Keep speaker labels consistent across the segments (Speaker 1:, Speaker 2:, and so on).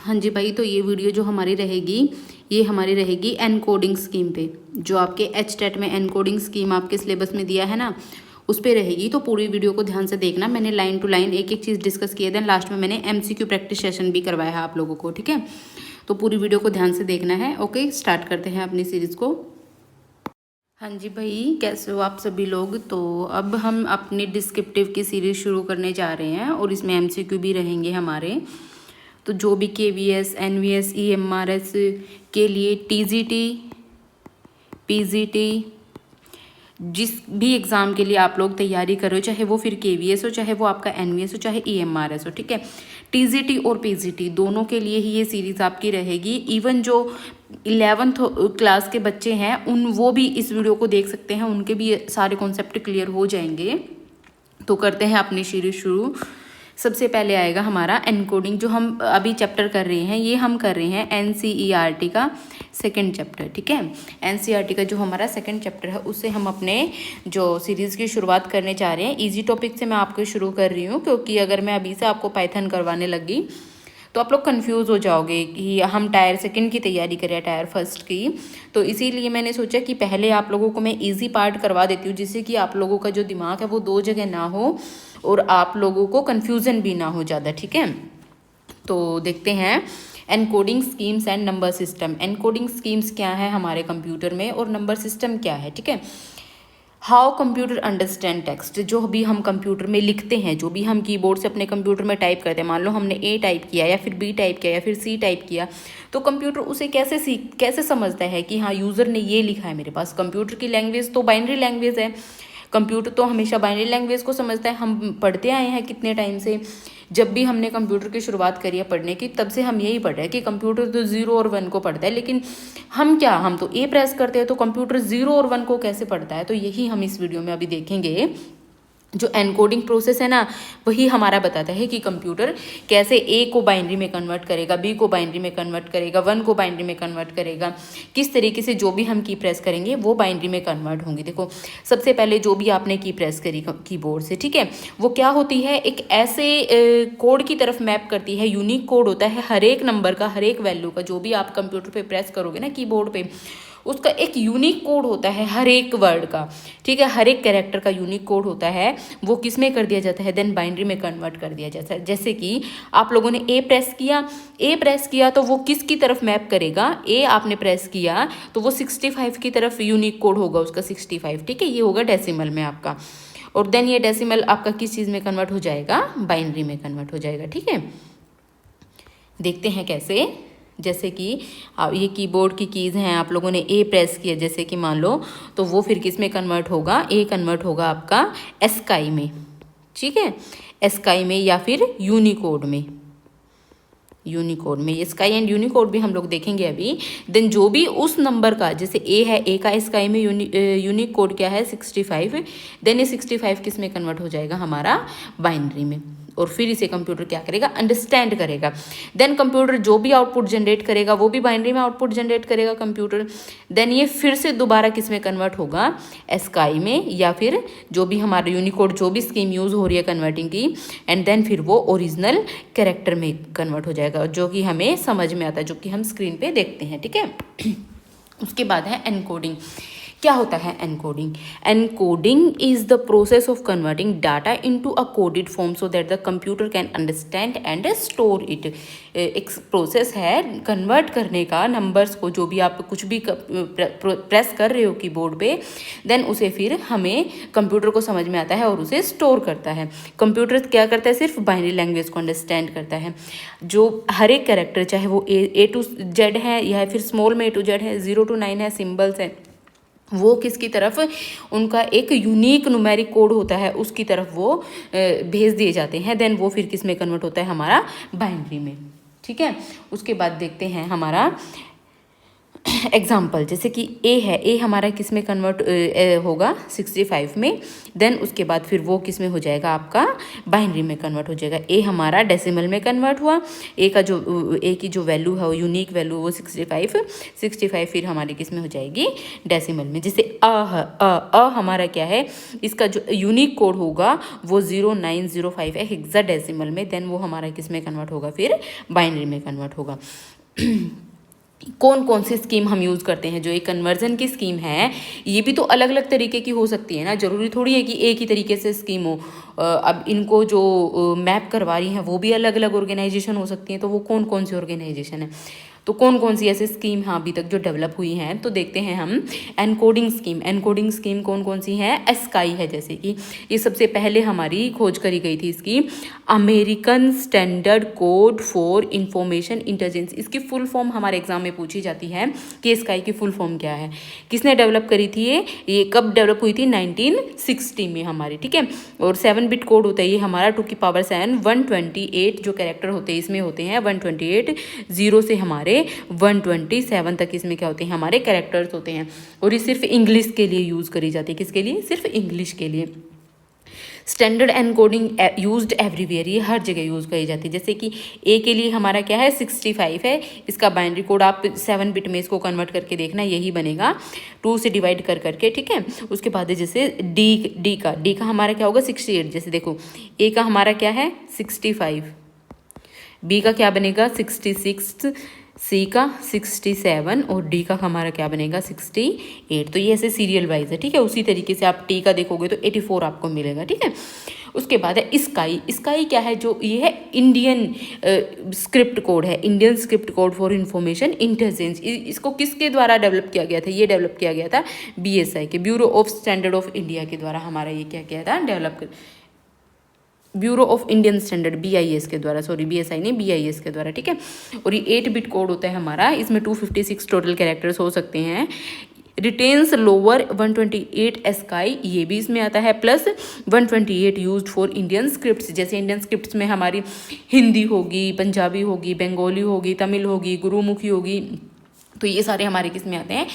Speaker 1: हाँ जी भाई, तो ये वीडियो जो हमारी रहेगी, ये हमारी रहेगी एनकोडिंग स्कीम पे। जो आपके एचटेट में एनकोडिंग स्कीम आपके सिलेबस में दिया है ना, उस पे रहेगी। तो पूरी वीडियो को ध्यान से देखना। मैंने लाइन टू लाइन एक एक चीज़ डिस्कस किए, देन लास्ट में मैंने MCQ प्रैक्टिस सेशन भी करवाया है आप लोगों को, ठीक है। तो पूरी वीडियो को ध्यान से देखना है। ओके, स्टार्ट करते हैं अपनी सीरीज़ को। हाँ जी भाई, कैसे हो आप सभी लोग। तो अब हम अपनी डिस्क्रिप्टिव की सीरीज़ शुरू करने जा रहे हैं और इसमें MCQ भी रहेंगे हमारे। तो जो भी KVS, NVS, EMRS के लिए TGT, PGT, जिस भी एग्ज़ाम के लिए आप लोग तैयारी कर रहे हो, चाहे वो फिर KVS हो, चाहे वो आपका NVS हो, चाहे EMRS हो, ठीक है। TGT और PGT दोनों के लिए ही ये सीरीज़ आपकी रहेगी। इवन जो 11th क्लास के बच्चे हैं वो भी इस वीडियो को देख सकते हैं, उनके भी सारे कॉन्सेप्ट क्लियर हो जाएंगे। तो करते हैं अपनी सीरीज शुरू। सबसे पहले आएगा हमारा एनकोडिंग। जो हम अभी चैप्टर कर रहे हैं, ये हम कर रहे हैं NCERT का सेकंड चैप्टर, ठीक है। NCERT का जो हमारा सेकंड चैप्टर है, उससे हम अपने जो सीरीज़ की शुरुआत करने जा रहे हैं। इजी टॉपिक से मैं आपको शुरू कर रही हूँ, क्योंकि अगर मैं अभी से आपको पाइथन करवाने लगी तो आप लोग कंफ्यूज हो जाओगे कि हम टायर सेकंड की तैयारी करें टायर फर्स्ट की। तो इसीलिए मैंने सोचा कि पहले आप लोगों को मैं इजी पार्ट करवा देती हूँ, जिससे कि आप लोगों का जो दिमाग है वो दो जगह ना हो और आप लोगों को कन्फ्यूज़न भी ना हो ज़्यादा, ठीक है। तो देखते हैं encoding schemes and number system. Encoding schemes क्या है हमारे कंप्यूटर में और नंबर सिस्टम क्या है, ठीक है। How computer understand text. जो भी हम कंप्यूटर में लिखते हैं, जो भी हम कीबोर्ड से अपने कंप्यूटर में टाइप करते हैं, मान लो हमने A टाइप किया या फिर B टाइप किया या फिर C टाइप किया, तो कंप्यूटर उसे कैसे समझता है कि हाँ यूज़र ने ये लिखा है मेरे पास। कंप्यूटर की लैंग्वेज तो बाइनरी लैंग्वेज है। कंप्यूटर तो हमेशा बाइनरी लैंग्वेज को समझता है। हम पढ़ते आए हैं कितने टाइम से, जब भी हमने कंप्यूटर की शुरुआत करी है पढ़ने की, तब से हम यही पढ़ रहे हैं कि कंप्यूटर तो 0 और 1 को पढ़ता है। लेकिन हम तो A प्रेस करते हैं, तो कंप्यूटर 0 और 1 को कैसे पढ़ता है। तो यही हम इस वीडियो में अभी देखेंगे। जो एनकोडिंग प्रोसेस है ना, वही हमारा बताता है कि कंप्यूटर कैसे A को बाइनरी में कन्वर्ट करेगा, B को बाइनरी में कन्वर्ट करेगा, 1 को बाइनरी में कन्वर्ट करेगा। किस तरीके से जो भी हम की प्रेस करेंगे वो बाइनरी में कन्वर्ट होंगे। देखो, सबसे पहले जो भी आपने की प्रेस करी कीबोर्ड से, ठीक है, वो क्या होती है, एक ऐसे कोड की तरफ मैप करती है। यूनिक कोड होता है हर एक नंबर का, हर एक वैल्यू का। जो भी आप कंप्यूटर पे प्रेस करोगे ना कीबोर्ड पे, उसका एक यूनिक कोड होता है हर एक वर्ड का, ठीक है। हर एक कैरेक्टर का यूनिक कोड होता है। वो किस में कर दिया जाता है, देन बाइनरी में कन्वर्ट कर दिया जाता है। जैसे कि आप लोगों ने A प्रेस किया तो वो किस की तरफ मैप करेगा। A आपने प्रेस किया तो वो 65 की तरफ यूनिक कोड होगा उसका 65, ठीक है। ये होगा डेसिमल में आपका। और देन ये डेसिमल आपका किस चीज़ में कन्वर्ट हो जाएगा, बाइनरी में कन्वर्ट हो जाएगा, ठीक है। देखते हैं कैसे। जैसे कि ये कीबोर्ड की कीज़ हैं, आप लोगों ने A प्रेस किया जैसे कि मान लो, तो वो फिर किस में कन्वर्ट होगा, A कन्वर्ट होगा आपका एस्काई में, ठीक है। एस्काई में या फिर यूनिकोड में। स्काई एंड यूनिकोड भी हम लोग देखेंगे अभी। देन जो भी उस नंबर का, जैसे A है, A का स्काई में यूनिक कोड क्या है, 65। देन ये 65 किस में कन्वर्ट हो जाएगा, हमारा बाइनरी में। और फिर इसे कंप्यूटर क्या करेगा, अंडरस्टैंड करेगा। देन कंप्यूटर जो भी आउटपुट जनरेट करेगा वो भी बाइनरी में आउटपुट जनरेट करेगा कंप्यूटर। देन ये फिर से दोबारा किस में कन्वर्ट होगा, एस्काई में, या फिर जो भी हमारा यूनिकोड, जो भी स्कीम यूज़ हो रही है कन्वर्टिंग की, एंड देन फिर वो ओरिजिनल कैरेक्टर में कन्वर्ट हो जाएगा, जो कि हमें समझ में आता है, जो कि हम स्क्रीन पे देखते हैं, ठीक है। उसके बाद है एनकोडिंग। क्या होता है encoding. Encoding is the process of converting data into a coded form so that the computer can understand and store it. एक प्रोसेस है कन्वर्ट करने का, नंबर्स को, जो भी आप कुछ भी प्रेस कर रहे हो कीबोर्ड पे, देन उसे फिर हमें कंप्यूटर को समझ में आता है और उसे स्टोर करता है। कंप्यूटर क्या करता है, सिर्फ बाइनरी लैंग्वेज को अंडरस्टैंड करता है। जो हर एक कैरेक्टर, चाहे वो A to Z है या फिर स्मॉल में A to Z है, 0 to 9 है, सिम्बल्स है, वो किसकी तरफ, उनका एक यूनिक न्यूमेरिक कोड होता है, उसकी तरफ वो भेज दिए जाते हैं। देन वो फिर किस में कन्वर्ट होता है, हमारा बाइनरी में, ठीक है। उसके बाद देखते हैं हमारा एग्जाम्पल जैसे कि ए है, ए हमारा किस में कन्वर्ट होगा 65 में, देन उसके बाद फिर वो किस में हो जाएगा आपका बाइनरी में कन्वर्ट हो जाएगा। ए हमारा डेसिमल में कन्वर्ट हुआ, ए का जो ए की जो वैल्यू है वो यूनिक वैल्यू वो 65 फिर हमारी किस में हो जाएगी डेसिमल में। जैसे अ हमारा क्या है, इसका जो यूनिक कोड होगा वो 0905 है हेक्साडेसिमल में, देन वो हमारा किस में कन्वर्ट होगा फिर बाइनरी में कन्वर्ट होगा। कौन कौन सी स्कीम हम यूज़ करते हैं, जो एक कन्वर्जन की स्कीम है ये भी तो अलग अलग तरीके की हो सकती है ना, ज़रूरी थोड़ी है कि एक ही तरीके से स्कीम हो। अब इनको जो मैप करवा रही हैं वो भी अलग अलग ऑर्गेनाइजेशन हो सकती हैं, तो वो कौन कौन सी ऑर्गेनाइजेशन है, तो कौन कौन सी ऐसी स्कीम हाँ अभी तक जो डेवलप हुई हैं, तो देखते हैं हम। एनकोडिंग स्कीम कौन कौन सी है, एस्काई है, जैसे कि ये सबसे पहले हमारी खोज करी गई थी इसकी, American standard code for information intelligence. इसकी फुल फॉर्म हमारे एग्जाम में पूछी जाती है कि एस्काई की फुल फॉर्म क्या है, किसने डेवलप करी थी ये कब डेवलप हुई थी 1960 में हमारी, ठीक है। और 7 बिट कोड होता है ये हमारा, 2⁻7 128 जो कैरेक्टर होते हैं इसमें होते हैं 128, 0 से हमारे 127 तक इसमें क्या होते हैं हमारे कैरेक्टर्स होते हैं। और ये सिर्फ इंग्लिश के लिए यूज़ करी जाती है, किसके लिए, सिर्फ इंग्लिश के लिए। स्टैंडर्ड एनकोडिंग यूज्ड एवरीवेयर, ये हर जगह यूज़ करी जाती है। जैसे कि ए के लिए हमारा क्या है 65 है, इसका बाइनरी कोड आप 7 बिट में इसको कन्वर्ट करके देखना, यही बनेगा 2 से डिवाइड कर करके, ठीक है। उसके बाद जैसे डी का हमारा क्या होगा 68, जैसे देखो ए का हमारा क्या है 65, बी का क्या बनेगा 66, सी का 67 और डी का हमारा क्या बनेगा 68। तो ये ऐसे सीरियल वाइज है, ठीक है। उसी तरीके से आप टी का देखोगे तो 84 आपको मिलेगा, ठीक है। उसके बाद है स्काई क्या है, जो ये है इंडियन स्क्रिप्ट कोड है, Indian script code for information intelligence. इसको किसके द्वारा डेवलप किया गया था, ये डेवलप किया गया था BSI के, bureau of standard of India के द्वारा हमारा ये क्या किया था develop, bureau of Indian standard BIS के द्वारा, सॉरी BSI नहीं BIS के द्वारा, ठीक है। और ये 8 बिट कोड होता है हमारा, इसमें 256 टोटल कैरेक्टर्स हो सकते हैं। रिटेन्स लोअर 128 एस्काई, ये भी इसमें आता है, plus 128 used for Indian scripts. जैसे इंडियन स्क्रिप्ट्स में हमारी हिंदी होगी, पंजाबी होगी, बंगाली होगी, तमिल होगी, गुरुमुखी होगी, तो ये सारे हमारे किस में आते हैं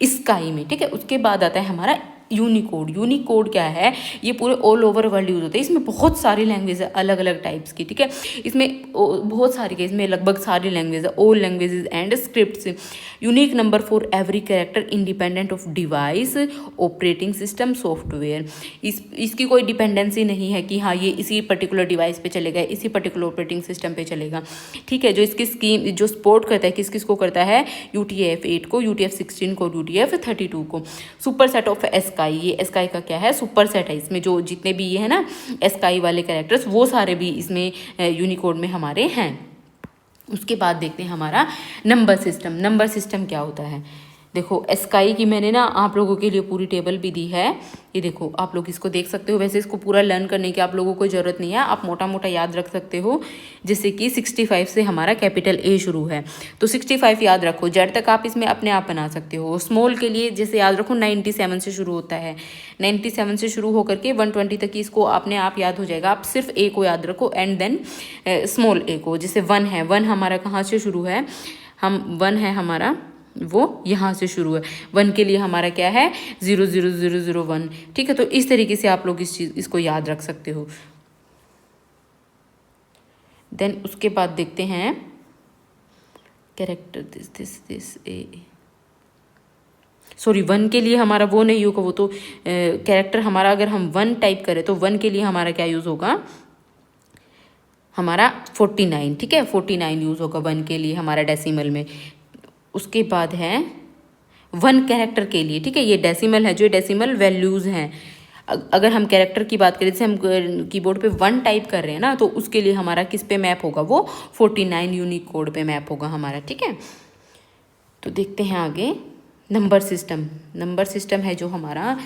Speaker 1: स्काई में, ठीक है। उसके बाद आता है हमारा यूनिकोड क्या है, ये पूरे ऑल ओवर वर्ल्ड यूज होते हैं। इसमें बहुत सारी लैंग्वेज है अलग अलग टाइप्स की, ठीक है। इसमें बहुत सारी के, इसमें लगभग सारी लैंग्वेज है, all languages and scripts. Unique number for every character independent of device, operating system, software. इसकी कोई डिपेंडेंसी नहीं है कि हाँ ये इसी पर्टिकुलर डिवाइस पे चलेगा, इसी पर्टिकुलर ऑपरेटिंग सिस्टम पे चलेगा, ठीक है। जो इसकी स्कीम जो सपोर्ट करता है किस को करता है, UTF-8 को, UTF-16 को, UTF-32 को। सुपर सेट ऑफ एस्काई, ये एस्काई का क्या है सुपर सेट है, इसमें जो जितने भी ये है ना एस्काई वाले कैरेक्टर्स वो सारे भी इसमें यूनिकोड में हमारे हैं। उसके बाद देखते हैं हमारा नंबर सिस्टम क्या होता है। देखो एस्काई की मैंने ना आप लोगों के लिए पूरी टेबल भी दी है, ये देखो आप लोग इसको देख सकते हो। वैसे इसको पूरा लर्न करने की आप लोगों को ज़रूरत नहीं है, आप मोटा मोटा याद रख सकते हो। जैसे कि 65 से हमारा कैपिटल A शुरू है, तो 65 याद रखो, जेड तक आप इसमें अपने आप बना सकते हो। स्मॉल के लिए जैसे याद रखो 97 से शुरू होता है, 97 से शुरू होकर के 120 तक की इसको अपने आप याद हो जाएगा। आप सिर्फ A को याद रखो एंड देन स्मॉल a को। जैसे 1 है, 1 हमारा कहाँ से शुरू है, हम 1 है हमारा वो यहाँ से शुरू है, 1 के लिए हमारा क्या है 00001, ठीक है। तो इस तरीके से आप लोग इसको याद रख सकते हो। देन उसके बाद देखते हैं कैरेक्टर दिस ए, सॉरी 1 के लिए हमारा वो नहीं होगा, वो तो कैरेक्टर हमारा अगर हम 1 टाइप करें तो 1 के लिए हमारा क्या यूज़ होगा, हमारा 49, ठीक है 49 यूज़ होगा 1 के लिए हमारा डेसिमल में। उसके बाद है 1 कैरेक्टर के लिए, ठीक है, ये डेसिमल है, जो डेसिमल वैल्यूज़ हैं। अगर हम कैरेक्टर की बात करें, जैसे हम कीबोर्ड पे 1 टाइप कर रहे हैं ना, तो उसके लिए हमारा किस पे मैप होगा, वो 49 यूनिक कोड पे मैप होगा हमारा, ठीक है। तो देखते हैं आगे नंबर सिस्टम है जो हमारा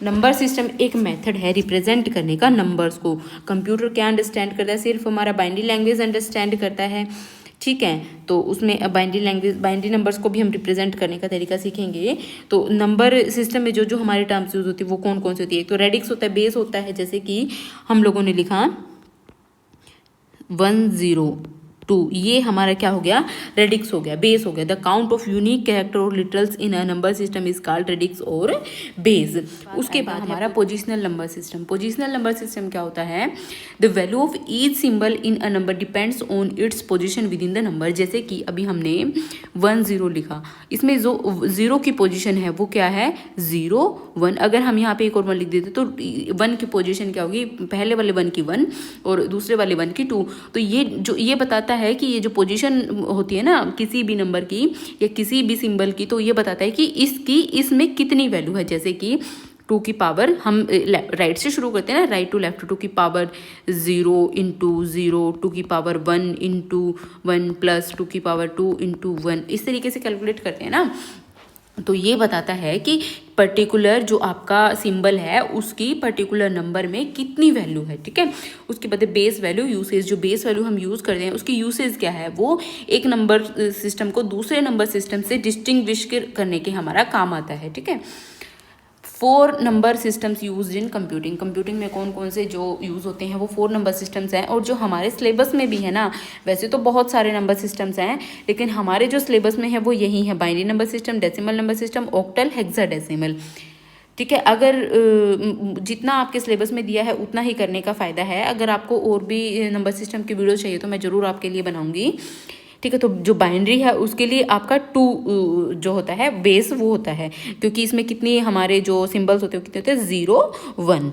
Speaker 1: नंबर सिस्टम एक मेथड है रिप्रेजेंट करने का नंबर्स को। कंप्यूटर क्या अंडरस्टैंड करता है, सिर्फ हमारा बाइनरी लैंग्वेज अंडरस्टैंड करता है, ठीक है। तो उसमें बाइनरी नंबर्स को भी हम रिप्रेजेंट करने का तरीका सीखेंगे। तो नंबर सिस्टम में जो हमारी टर्म्स यूज होती है वो कौन कौन सी होती है, एक तो रेडिक्स होता है, बेस होता है, जैसे कि हम लोगों ने लिखा 10 2, ये हमारा क्या हो गया, रेडिक्स हो गया, बेस हो गया। The count of unique character और literals in a number system is called radix और बेस। उसके बाद हमारा positional number system. Positional number system क्या होता है, the value of each symbol in a number depends on its position with in the number. जैसे कि अभी हमने 1 0 लिखा, इसमें जो 0 की पोजिशन है वो क्या है, 0 1। अगर हम यहाँ पे एक और 1 लिख देते तो 1 की पोजिशन क्या होगी, पहले वाले 1 की 1 और दूसरे वाले 1 की 2। तो ये बताता है कि ये जो पोजीशन होती है ना किसी भी नंबर की या किसी भी सिंबल की, तो ये बताता है कि इसमें कितनी वैल्यू है। जैसे कि 2 की पावर, हम राइट से शुरू करते हैं ना, राइट टू लेफ्ट, 2 की पावर 0 इंटू 0, 2 की पावर 1 इंटू 1 प्लस 2 की पावर 2 इंटू 1, इस तरीके से कैलकुलेट करते हैं ना। तो ये बताता है कि पर्टिकुलर जो आपका सिंबल है उसकी पर्टिकुलर नंबर में कितनी वैल्यू है, ठीक है। उसके बाद बेस वैल्यू यूसेज, जो बेस वैल्यू हम यूज़ करते हैं उसकी यूसेज क्या है, वो एक नंबर सिस्टम को दूसरे नंबर सिस्टम से डिस्टिंग्विश करने के हमारा काम आता है, ठीक है। 4 number systems use in computing. Computing में कौन कौन से जो यूज़ होते हैं वो 4 नंबर सिस्टम्स हैं। और जो हमारे सिलेबस में भी है ना, वैसे तो बहुत सारे नंबर सिस्टम्स हैं, लेकिन हमारे जो सिलेबस में है वो यही है, binary number system, decimal number system, octal, hexadecimal, ठीक है। अगर जितना आपके सिलेबस में दिया है उतना ही करने का फ़ायदा है। अगर आपको और भी नंबर सिस्टम की वीडियो चाहिए तो मैं ज़रूर आपके लिए बनाऊंगी, ठीक है। तो जो बाइनरी है उसके लिए आपका 2 जो होता है बेस वो होता है, क्योंकि इसमें कितनी हमारे जो सिंबल्स होते हैं कितने होते हैं, 0 1।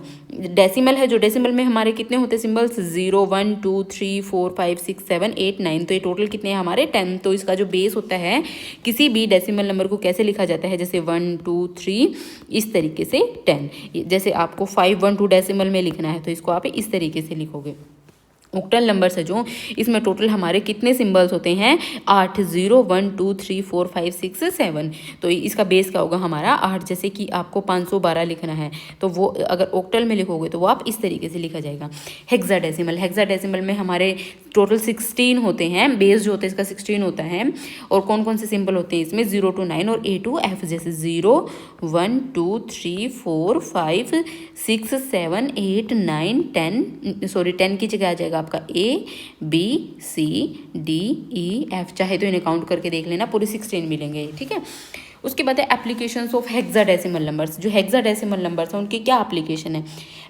Speaker 1: डेसिमल है, जो डेसिमल में हमारे कितने होते हैं सिंबल्स, 0 1 2 3 4 5 6 7 8 9, तो ये टोटल कितने हैं हमारे 10। तो इसका जो बेस होता है किसी भी डेसिमल नंबर को कैसे लिखा जाता है, जैसे 1 2 3 इस तरीके से 10। जैसे आपको 5 1 2 डेसिमल में लिखना है तो इसको आप इस तरीके से लिखोगे। ऑक्टल नंबर्स है जो, इसमें टोटल हमारे कितने सिंबल्स होते हैं, 8 0 1 2 3 4 5 6 7। तो इसका बेस क्या होगा हमारा 8। जैसे कि आपको 512 लिखना है तो वो अगर ऑक्टल में लिखोगे तो वो आप इस तरीके से लिखा जाएगा। हेक्साडेसिमल, हेक्साडेसिमल में हमारे टोटल 16 होते हैं, बेस जो होता है इसका 16 होता है। और कौन कौन से सिंबल होते हैं इसमें, 0 to 9 और A to F। जैसे 0 1 2 3 4 5 6 7 8 9 10, सॉरी 10 की जगह आ जाएगा आपका A B C D E F। चाहे तो इन्हें काउंट करके देख लेना, पूरे 16 मिलेंगे, ठीक है। उसके बाद है एप्लीकेशंस ऑफ हेक्साडेसिमल नंबर्स। जो हेक्साडेसिमल नंबर्स हैं उनकी क्या एप्लीकेशन है,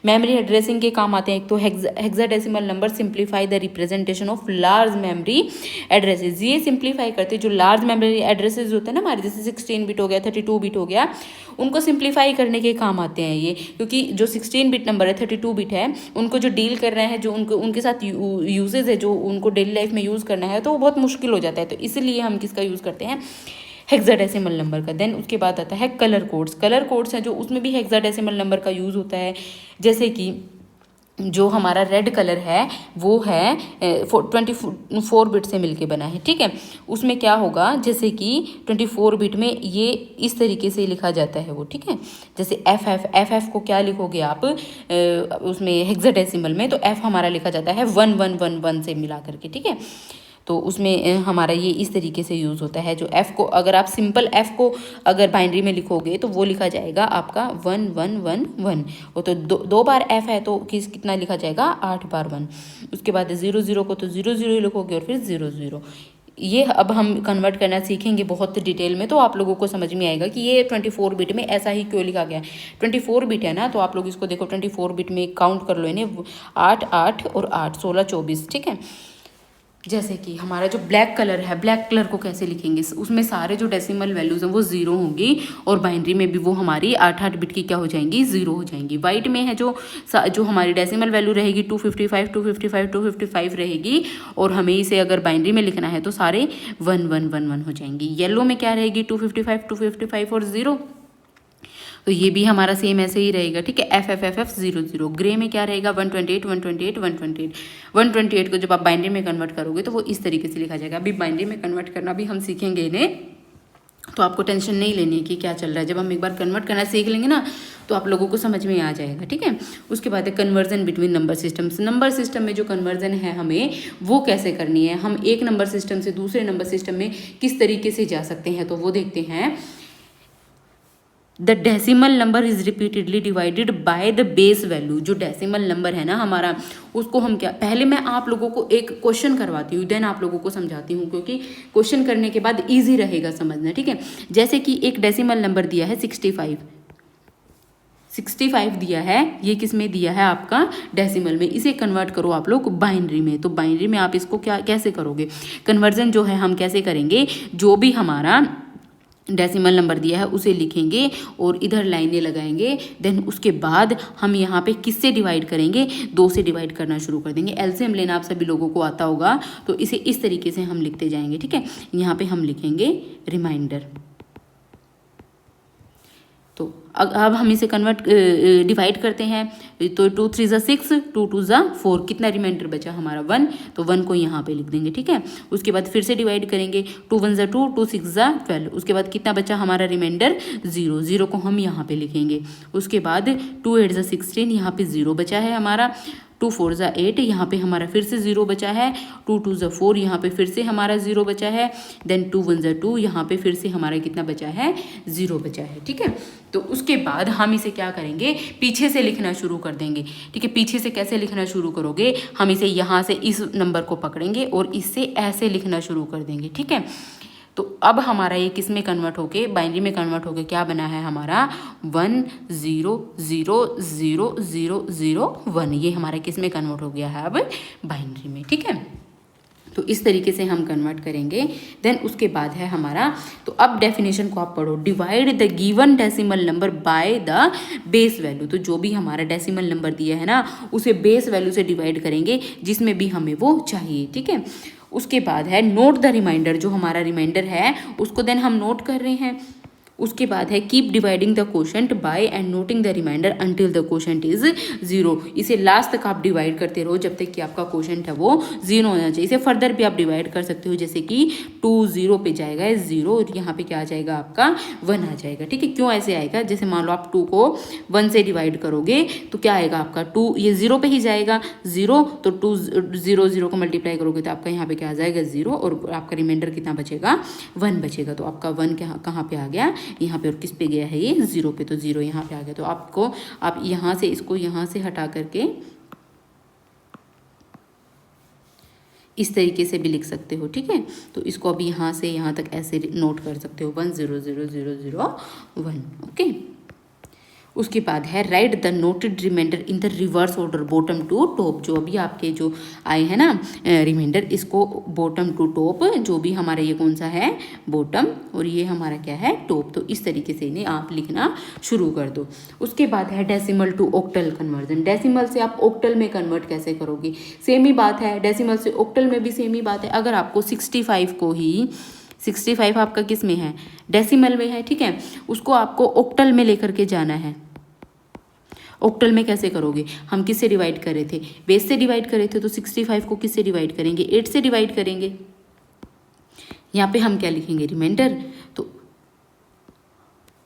Speaker 1: मेमोरी एड्रेसिंग के काम आते हैं। एक तो hexadecimal number simplify the representation of large memory addresses. ये सिंप्लीफाई करते हैं जो लार्ज मेमोरी एड्रेसेस होते हैं ना हमारे, जैसे 16 बिट हो गया, 32 बिट हो गया, उनको सिंप्लीफाई करने के काम आते हैं ये। क्योंकि जो 16 बिट नंबर है, 32 बिट है, उनको जो डील कर रहे हैं, जो उनके साथ यूजेज है, जो उनको डेली लाइफ में यूज़ करना है, तो वो बहुत मुश्किल हो जाता है। तो इसलिए हम किसका यूज़ करते हैं, हेक्साडेसिमल नंबर का। देन उसके बाद आता है कलर कोड्स। कलर कोड्स हैं जो, उसमें भी हेक्साडेसिमल नंबर का यूज़ होता है। जैसे कि जो हमारा रेड कलर है वो है 24 बिट से मिलके बना है, ठीक है। उसमें क्या होगा, जैसे कि 24 बिट में ये इस तरीके से लिखा जाता है वो, ठीक है। जैसे एफ को क्या लिखोगे आप उसमें हेक्साडेसिमल में, तो एफ हमारा लिखा जाता है 1111 से मिला करके, ठीक है। तो उसमें हमारा ये इस तरीके से यूज़ होता है। जो एफ़ को अगर आप सिंपल एफ़ को अगर बाइनरी में लिखोगे तो वो लिखा जाएगा आपका 1111। वो तो दो बार एफ़ है तो कितना लिखा जाएगा, 8 बार 1। उसके बाद 00 को तो 00 लिखोगे और फिर 00। ये अब हम कन्वर्ट करना सीखेंगे बहुत डिटेल में, तो आप लोगों को समझ में आएगा कि ये 24 बिट में ऐसा ही क्यों लिखा गया है। 24 बिट है ना, तो आप लोग इसको देखो 24 बिट में काउंट कर लो इन्हें, 8 8 और 8 16 24, ठीक है। जैसे कि हमारा जो ब्लैक कलर है, ब्लैक कलर को कैसे लिखेंगे, उसमें सारे जो डेसिमल वैल्यूज़ हैं वो 0 होंगी और बाइनरी में भी वो हमारी 8 बिट की क्या हो जाएंगी, 0 हो जाएंगी। वाइट में है जो हमारी डेसिमल वैल्यू रहेगी 255 255 255 रहेगी, और हमें इसे अगर बाइनरी में लिखना है तो सारे 1111 हो जाएंगी। येलो में क्या रहेगी, 255 255 और 0, तो ये भी हमारा सेम ऐसे ही रहेगा, ठीक है। एफ 00। ग्रे में क्या रहेगा, 128 128 128 128 को जब आप बाइनरी में कन्वर्ट करोगे तो वो इस तरीके से लिखा जाएगा। अभी बाइनरी में कन्वर्ट करना भी हम सीखेंगे इन्हें, तो आपको टेंशन नहीं लेनी कि क्या चल रहा है। जब हम एक बार कन्वर्ट करना सीख लेंगे ना तो आप लोगों को समझ में आ जाएगा, ठीक है। उसके बाद है conversion between number systems. Number system में जो कन्वर्जन है हमें वो कैसे करनी है, हम एक नंबर सिस्टम से दूसरे नंबर सिस्टम में किस तरीके से जा सकते हैं, तो वो देखते हैं। The decimal number is repeatedly divided by the base value. जो डेसिमल नंबर है ना हमारा, उसको हम क्या, पहले मैं आप लोगों को एक क्वेश्चन करवाती हूँ, देन आप लोगों को समझाती हूँ, क्योंकि क्वेश्चन करने के बाद इजी रहेगा समझना, ठीक है। जैसे कि एक डेसिमल नंबर दिया है 65 दिया है, ये किस में दिया है आपका, डेसिमल में। इसे कन्वर्ट करो आप लोग बाइनरी में। तो बाइनरी में आप इसको क्या कैसे करोगे, कन्वर्जन जो है हम कैसे करेंगे, जो भी हमारा डेसिमल नंबर दिया है उसे लिखेंगे और इधर लाइनें लगाएंगे। देन उसके बाद हम यहाँ पे किससे डिवाइड करेंगे, 2 से डिवाइड करना शुरू कर देंगे। एलसीएम लेना आप सभी लोगों को आता होगा, तो इसे इस तरीके से हम लिखते जाएंगे, ठीक है। यहाँ पे हम लिखेंगे रिमाइंडर। तो अब हम इसे कन्वर्ट डिवाइड करते हैं। तो 2 3 ज़ा 6, 2 2 ज़ा 4, कितना रिमाइंडर बचा हमारा 1, तो 1 को यहाँ पे लिख देंगे, ठीक है। उसके बाद फिर से डिवाइड करेंगे, 2 1 ज़ा 2, 2 6 ज़ा 12। उसके बाद कितना बचा हमारा रिमाइंडर 0, 0 को हम यहाँ पे लिखेंगे। उसके बाद 2 8 ज़ा 16, यहाँ पे 0 बचा है हमारा। 2 4 ज़ा 8, यहाँ पे हमारा फिर से 0 बचा है। 2 2 ज़ा 4, यहाँ पे फिर से हमारा 0 बचा है। देन 2 1 ज़ा 2, यहाँ पे फिर से हमारा कितना बचा है, 0 बचा है, ठीक है। तो उसके बाद हम इसे क्या करेंगे, पीछे से लिखना शुरू कर देंगे, ठीक है। पीछे से कैसे लिखना शुरू करोगे, हम इसे यहाँ से इस नंबर को पकड़ेंगे और इससे ऐसे लिखना शुरू कर देंगे, ठीक है। तो अब हमारा ये किस में कन्वर्ट होके, बाइनरी में कन्वर्ट होके क्या बना है हमारा 1 0 0 0 0 0 1। ये हमारा किस में कन्वर्ट हो गया है अब बाइनरी में, ठीक है। तो इस तरीके से हम कन्वर्ट करेंगे। देन उसके बाद है हमारा, तो अब डेफिनेशन को आप पढ़ो, divide the given decimal number by the base value. तो जो भी हमारा डेसिमल नंबर दिया है ना, उसे बेस वैल्यू से डिवाइड करेंगे जिसमें भी हमें वो चाहिए, ठीक है। उसके बाद है नोट द रिमाइंडर। जो हमारा रिमाइंडर है उसको देन हम नोट कर रहे हैं। उसके बाद है keep dividing the quotient by and noting the remainder until the quotient is 0। इसे लास्ट तक आप डिवाइड करते रहो जब तक कि आपका क्वोशंट है वो 0 होना चाहिए। इसे फर्दर भी आप डिवाइड कर सकते हो, जैसे कि 2 0 पे जाएगा 0 और यहाँ पे क्या आ जाएगा आपका 1 आ जाएगा, ठीक है। क्यों ऐसे आएगा, जैसे मान लो आप 2 को 1 से डिवाइड करोगे तो क्या आएगा आपका 2, ये 0 पे ही जाएगा 0, तो 2 0 0 को मल्टीप्लाई करोगे तो आपका यहाँ पे क्या आ जाएगा 0 और आपका रिमाइंडर कितना बचेगा 1 बचेगा। तो आपका 1 कहाँ पे आ गया, यहाँ पे, और किस पे गया है ये 0 पे, तो 0 यहाँ पे आ गया। तो आप यहाँ से इसको यहाँ से हटा करके इस तरीके से भी लिख सकते हो, ठीक है। तो इसको अब यहाँ से यहाँ तक ऐसे नोट कर सकते हो 1 0 0 0 0 1, ओके। उसके बाद है write the noted remainder in the reverse order bottom to top. जो अभी आपके जो आए हैं ना रिमाइंडर, इसको बॉटम टू टॉप, जो भी हमारा ये कौन सा है बॉटम और ये हमारा क्या है टॉप, तो इस तरीके से इन्हें आप लिखना शुरू कर दो। उसके बाद है decimal to octal conversion. Decimal से आप ऑक्टल में कन्वर्ट कैसे करोगे, सेम ही बात है, डेसिमल से ऑक्टल में भी सेम ही बात है। अगर आपको 65 को ही 65 आपका किस में है, डेसिमल में है, ठीक है। उसको आपको ऑक्टल में लेकर के जाना है। ऑक्टल में कैसे करोगे, हम किससे डिवाइड कर रहे थे, बेस से डिवाइड कर रहे थे, तो 65 को किससे डिवाइड करेंगे, 8 से डिवाइड करेंगे। यहाँ पे हम क्या लिखेंगे रिमाइंडर, तो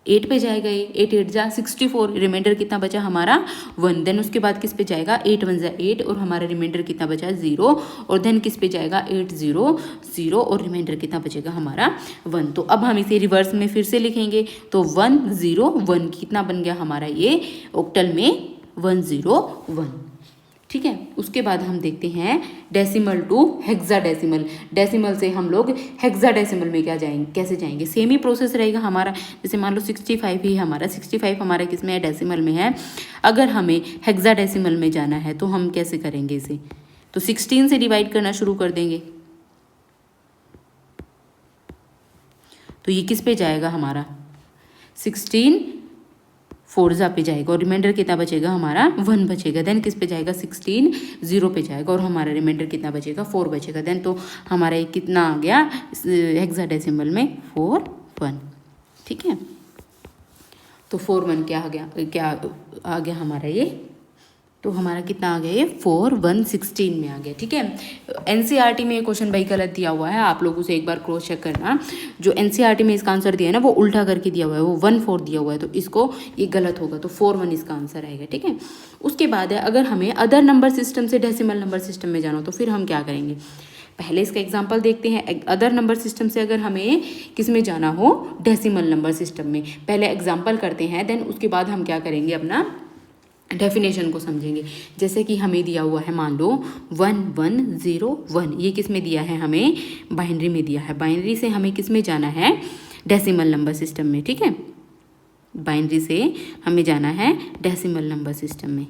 Speaker 1: 8 पे जाएगा ये, 8 8 जा 64, रिमाइंडर कितना बचा हमारा 1। देन उसके बाद किस पे जाएगा 8 1 जा 8 और हमारा रिमाइंडर कितना बचा 0, और देन किस पे जाएगा 8 0 0 और रिमाइंडर कितना बचेगा हमारा 1। तो अब हम इसे रिवर्स में फिर से लिखेंगे, तो 1 0 1 कितना बन गया हमारा ये ऑक्टल में 1 0 1, ठीक है। उसके बाद हम देखते हैं डेसिमल टू हेक्साडेसिमल। डेसिमल से हम लोग हेक्साडेसिमल में क्या जाएंगे, कैसे जाएंगे, सेम ही प्रोसेस रहेगा हमारा। जैसे मान लो 65 ही हमारा 65 हमारा किस में है, डेसिमल में है। अगर हमें हेक्साडेसिमल में जाना है तो हम कैसे करेंगे इसे, तो 16 से डिवाइड करना शुरू कर देंगे। तो ये किस पे जाएगा हमारा 16 4 जा पे जाएगा और रिमाइंडर कितना बचेगा हमारा 1 बचेगा। देन किस पे जाएगा 16 0 पे जाएगा और हमारा रिमाइंडर कितना बचेगा 4 बचेगा। देन तो हमारा ये कितना आ गया हेक्साडेसिमल में 4 1, ठीक है। तो 4 1 क्या आ गया हमारा ये, तो हमारा कितना आ गया ये 4 1 16 में आ गया, ठीक है। एनसीईआरटी में ये क्वेश्चन भाई गलत दिया हुआ है, आप लोग उसे एक बार क्रॉस चेक करना। जो एनसीईआरटी में इसका आंसर दिया है ना वो उल्टा करके दिया हुआ है, वो 1 4 दिया हुआ है, तो इसको ये गलत होगा, तो 4 1 इसका आंसर आएगा, ठीक है। उसके बाद है अगर हमें अदर नंबर सिस्टम से डेसिमल नंबर सिस्टम में जाना हो तो फिर हम क्या करेंगे, पहले इसका एग्जांपल देखते हैं। अदर नंबर सिस्टम से अगर हमें किस में जाना हो, डेसिमल नंबर सिस्टम में, पहले एग्जांपल करते हैं, देन उसके बाद हम क्या करेंगे, अपना डेफिनेशन को समझेंगे। जैसे कि हमें दिया हुआ है, मान लो 1101, ये किस में दिया है, हमें बाइनरी में दिया है। बाइनरी से हमें किस में जाना है, डेसिमल नंबर सिस्टम में, ठीक है। बाइनरी से हमें जाना है डेसिमल नंबर सिस्टम में।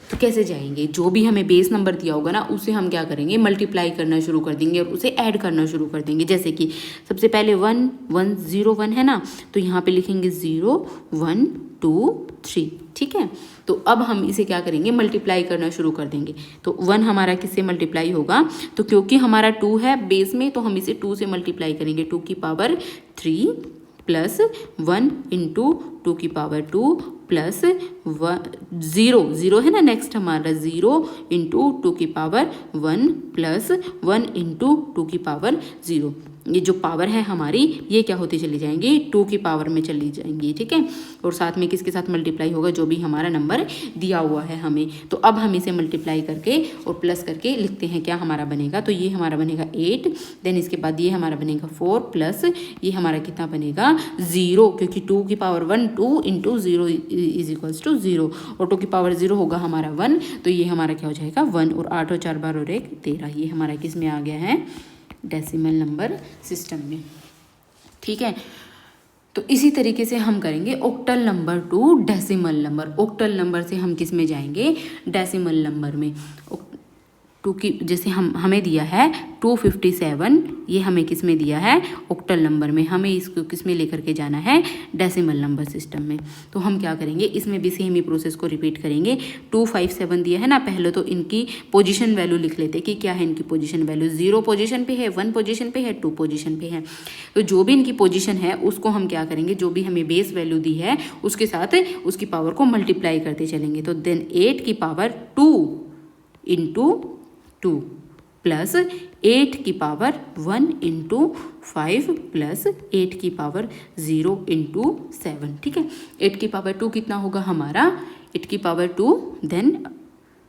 Speaker 1: तो कैसे जाएंगे, जो भी हमें बेस नंबर दिया होगा ना, उसे हम क्या करेंगे, मल्टीप्लाई करना शुरू कर देंगे और उसे ऐड करना शुरू कर देंगे। जैसे कि सबसे पहले 1101 है ना, तो यहाँ पे लिखेंगे 0 1 2 3, ठीक है। तो अब हम इसे क्या करेंगे, मल्टीप्लाई करना शुरू कर देंगे। तो 1 हमारा किससे मल्टीप्लाई होगा, तो क्योंकि हमारा 2 है बेस में, तो हम इसे 2 से मल्टीप्लाई करेंगे। 2 की पावर 3 प्लस 1 इंटू 2 की पावर 2 प्लस 0 है ना, नेक्स्ट हमारा 0 इंटू 2 की पावर 1 प्लस 1 इंटू 2 की पावर 0। ये जो पावर है हमारी, ये क्या होती चली जाएंगी, 2 की पावर में चली जाएंगी, ठीक है। और साथ में किसके साथ मल्टीप्लाई होगा, जो भी हमारा नंबर दिया हुआ है हमें। तो अब हम इसे मल्टीप्लाई करके और प्लस करके लिखते हैं, क्या हमारा बनेगा, तो ये हमारा बनेगा 8, देन इसके बाद ये हमारा बनेगा 4 प्लस ये हमारा कितना बनेगा 0, क्योंकि 2 की power 1 2 into 0 is equals to 0, और 2 की पावर 0 होगा हमारा 1, तो ये हमारा क्या हो जाएगा 1, और 8 और 4 बार और 1 13, ये हमारा किस में आ गया है, डेसिमल नंबर सिस्टम में, ठीक है। तो इसी तरीके से हम करेंगे octal number two decimal number. Octal number से हम किस में जाएंगे, डेसिमल नंबर में। 2 की जैसे हमें दिया है 257, ये हमें किस में दिया है, ऑक्टल नंबर में। हमें इसको किस में लेकर के जाना है, डेसिमल नंबर सिस्टम में। तो हम क्या करेंगे, इसमें भी सेम ही प्रोसेस को रिपीट करेंगे। 257 दिया है ना, पहले तो इनकी पोजीशन वैल्यू लिख लेते कि क्या है इनकी पोजीशन वैल्यू। 0 पोजीशन पे है, 1 पोजीशन पे है, 2 पोजीशन पे है। तो जो भी इनकी पोजीशन है उसको हम क्या करेंगे, जो भी हमें बेस वैल्यू दी है उसके साथ उसकी पावर को मल्टीप्लाई करते चलेंगे। तो देन 8 की पावर 2 इंटू 2 प्लस 8 की पावर 1 इंटू 5 प्लस 8 की पावर 0 इंटू 7, ठीक है। 8 की पावर 2 कितना होगा हमारा, 8 की power 2 then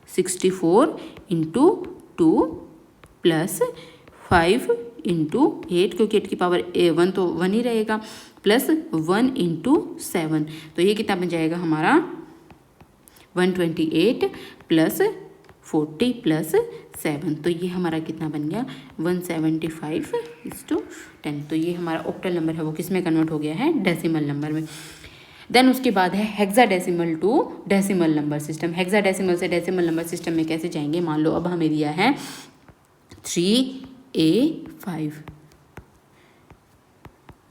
Speaker 1: 64 into 2 plus 5 into 8, क्योंकि 8 की पावर 1 तो 1 ही रहेगा, प्लस 1 इंटू 7, तो ये कितना बन जाएगा हमारा 128 प्लस 40 प्लस 7, तो ये हमारा कितना बन गया 175:10। तो ये हमारा ऑक्टल नंबर है वो किस में कन्वर्ट हो गया है, डेसिमल नंबर में। देन उसके बाद है hexadecimal to decimal number system. Hexadecimal से डेसिमल नंबर सिस्टम में कैसे जाएंगे, मान लो अब हमें दिया है 3A5,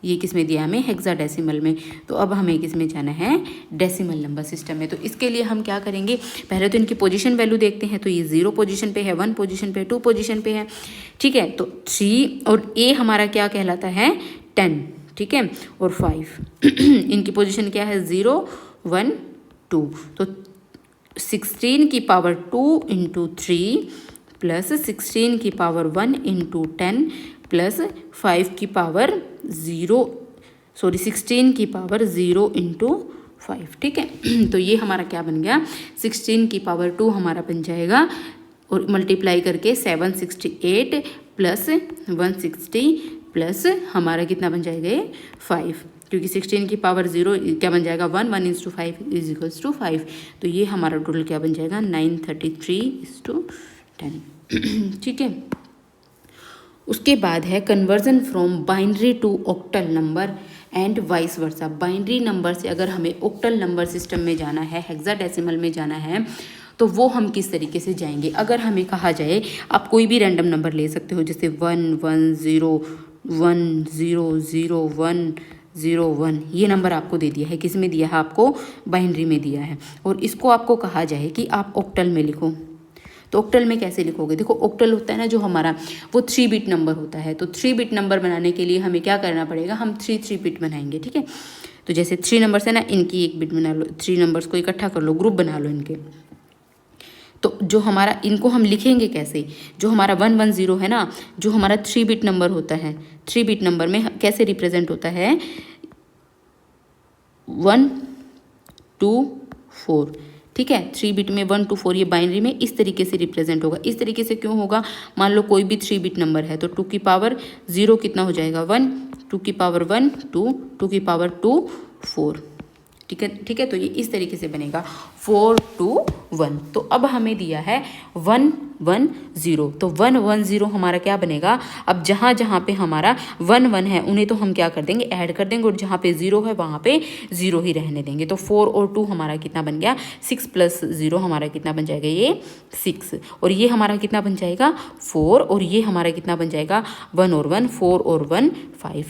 Speaker 1: ये किस में दिया हमें, हेक्साडेसिमल में। तो अब हमें किस में जाना है, डेसिमल नंबर सिस्टम में। तो इसके लिए हम क्या करेंगे, पहले तो इनकी पोजीशन वैल्यू देखते हैं। तो ये 0 पोजीशन पे है, 1 पोजीशन पे, 2 पोजीशन पे है, ठीक है। तो 3 और A हमारा क्या कहलाता है 10, ठीक है, और 5 इनकी पोजीशन क्या है 0 1 2। तो 16 की पावर 2 इंटू 3 प्लस 16 की पावर 1 इंटू 10 प्लस 5 की पावर 16 की पावर 0 इंटू 5, ठीक है। तो ये हमारा क्या बन गया, 16 की पावर 2 हमारा बन जाएगा, और मल्टीप्लाई करके 768 प्लस 160 प्लस हमारा कितना बन जाएगा 5, क्योंकि 16 की पावर 0 क्या बन जाएगा 1 1 इंटू 5 इज इक्वल्स टू 5। तो ये हमारा टोटल क्या बन जाएगा 933:10, ठीक है। उसके बाद है conversion from binary to octal number and vice versa. Binary number से अगर हमें ऑक्टल नंबर सिस्टम में जाना है, हेक्साडेसिमल में जाना है, तो वो हम किस तरीके से जाएंगे। अगर हमें कहा जाए आप कोई भी रैंडम नंबर ले सकते हो, जैसे 1 1 0 1 0 0 1 0 1, ये नंबर आपको दे दिया है, किस में दिया है आपको, बाइनरी में दिया है, और इसको आपको कहा जाए कि आप ऑक्टल में लिखो। तो ऑक्टल में कैसे लिखोगे, देखो ऑक्टल होता है ना जो हमारा, वो 3 बिट नंबर होता है। तो 3 बिट नंबर बनाने के लिए हमें क्या करना पड़ेगा, हम 3 बिट बनाएंगे, ठीक है। तो जैसे 3 नंबर्स है ना, इनकी 1 बिट बना लो, 3 नंबर्स को इकट्ठा कर लो, ग्रुप बना लो इनके। तो जो हमारा, इनको हम लिखेंगे कैसे, जो हमारा 1 1 0 है ना, जो हमारा 3 बिट नंबर होता है, 3 बिट नंबर में कैसे रिप्रेजेंट होता है 1 2 4, ठीक है। 3 बिट में 1 to 4 ये बाइनरी में इस तरीके से रिप्रेजेंट होगा। इस तरीके से क्यों होगा, मान लो कोई भी 3 बिट नंबर है तो 2 की पावर 0 कितना हो जाएगा 1, 2 की पावर 1 2, 2 की पावर 2 4, ठीक है। ठीक है, तो ये इस तरीके से बनेगा 4 2 1। तो अब हमें दिया है 1 1 0, तो 1 1 0 हमारा क्या बनेगा। अब जहाँ जहाँ पे हमारा 1 1 है उन्हें तो हम क्या कर देंगे, ऐड कर देंगे, और जहाँ पे 0 है वहाँ पे 0 ही रहने देंगे। तो 4 और 2 हमारा कितना बन गया 6 प्लस 0 हमारा कितना बन जाएगा ये 6, और ये हमारा कितना बन जाएगा 4, और ये हमारा कितना बन जाएगा 1 और 1 4 और 1 5,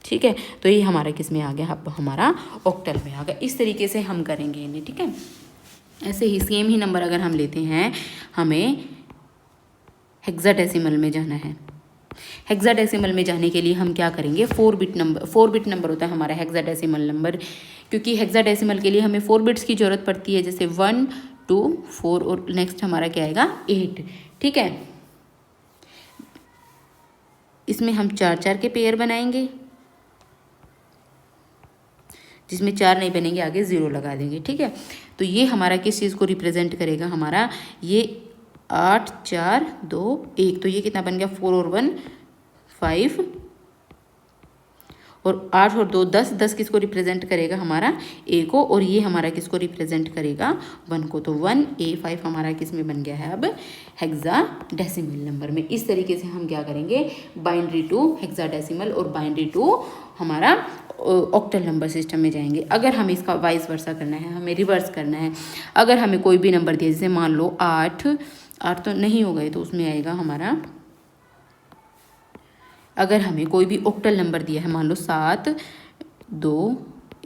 Speaker 1: ठीक है। तो ये हमारा किस में आ गया, अब हमारा ऑक्टल में आ गया। इस तरीके से हम करेंगे इन्हें, ठीक है। ऐसे ही सेम ही नंबर अगर हम लेते हैं, हमें हेक्साडेसिमल में जाना है। हेक्साडेसिमल में जाने के लिए हम क्या करेंगे, 4 बिट नंबर होता है हमारा हेक्साडेसिमल नंबर, क्योंकि हेक्साडेसिमल के लिए हमें 4 बिट्स की जरूरत पड़ती है, जैसे 1 2 4 और नेक्स्ट हमारा क्या आएगा 8, ठीक है। इसमें हम 4 के पेयर बनाएंगे, जिसमें 4 नहीं बनेंगे आगे 0 लगा देंगे, ठीक है। तो ये हमारा किस चीज़ को रिप्रेजेंट करेगा, हमारा ये 8 4 2 1, तो ये कितना बन गया 4 और 1 5, और 8 और 2 10, 10 किसको रिप्रेजेंट करेगा हमारा A को, और ये हमारा किसको रिप्रेजेंट करेगा 1 को। तो 1 A 5 हमारा किस में बन गया है अब हेक्साडेसिमल नंबर में। इस तरीके से हम क्या करेंगे, बाइनरी टू हेक्साडेसिमल और बाइनरी टू हमारा ऑक्टल नंबर सिस्टम में जाएंगे। अगर हमें इसका वाइस वर्सा करना है, हमें रिवर्स करना है, अगर हमें कोई भी नंबर दिया, जैसे मान लो 8 तो नहीं हो गए, तो उसमें आएगा हमारा, अगर हमें कोई भी ऑक्टल नंबर दिया है, मान लो 7 2